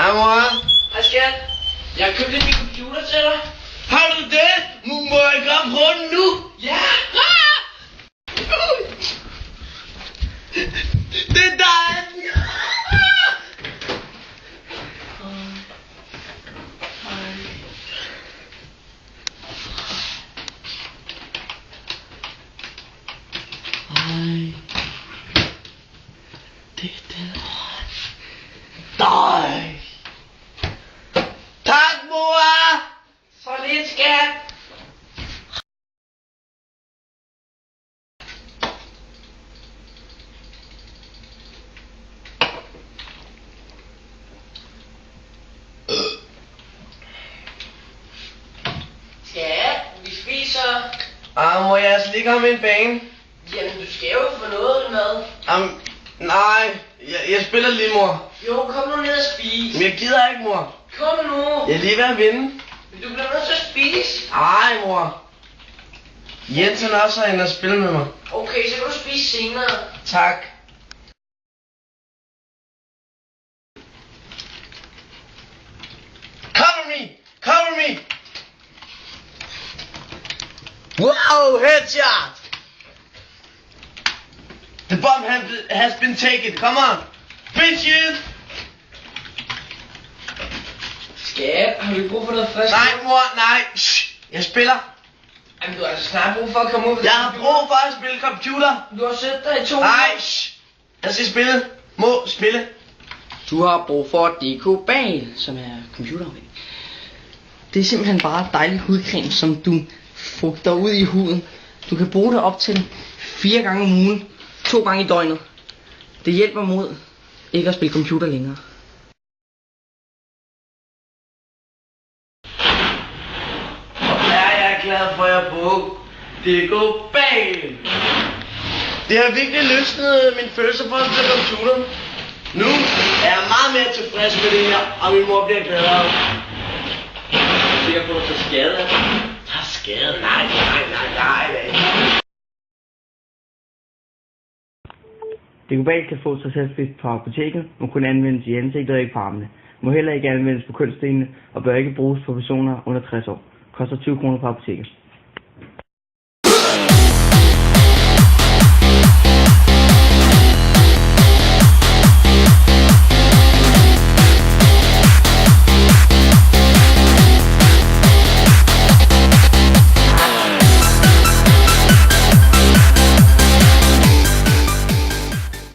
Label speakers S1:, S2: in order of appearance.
S1: Hej mor.
S2: Hej skat. Jeg har købt en ny computer til dig.
S1: Har du det? Må jeg komme på den nu?
S2: Ja.
S1: Det er dig.
S2: Hej. Det er det.
S1: Dig. Tak mor.
S2: Så lidt skat. Skat, vi spiser.
S1: Må jeg slet ikke have min bane?
S2: Jamen, du skal jo få noget mad.
S1: Nej. Jeg spiller lige, mor.
S2: Jo, kom nu ned og spis.
S1: Men jeg gider ikke, mor.
S2: Kom nu.
S1: Jeg er lige ved at vinde.
S2: Men du bliver nødt til at spise.
S1: Ej, mor. Jensen er også herinde og spille med mig.
S2: Okay, så kan du spise senere.
S1: Tak. Cover me! Cover me! Wow, headshot! The bomb has been taken. Come on. Finish you!
S2: Skat, har du brug for noget frisk?
S1: Nej, mor, nej. Shh. Jeg spiller.
S2: Jamen, du har altså snart brug for at komme ud.
S1: Jeg har brug for at spille computer.
S2: Du har set dig i 2
S1: Nej, shh. Jeg skal spille. Må spille.
S3: Du har brug for Decobal, som er computerafhængig. Det er simpelthen bare dejlig hudcreme, som du fugter ud i huden. Du kan bruge det op til 4 gange om ugen, 2 gange i døgnet. Det hjælper mod ikke at spille computer længere.
S1: Jeg er glad for at bruge Decobal. Det har virkelig løsnet min følelse for at spille computer. Nu er jeg meget mere tilfreds med det her, og min mor bliver gladere.
S2: sikker på, at du tager skade af det.
S1: Tager skade? Nej.
S4: Decobal kan få sig selvfrit på apoteket, må kun anvendes i ansigtet og ikke på armene. Må heller ikke anvendes på kønsdelene og bør ikke bruges på personer under 60 år. Koster 20 kroner på apoteket.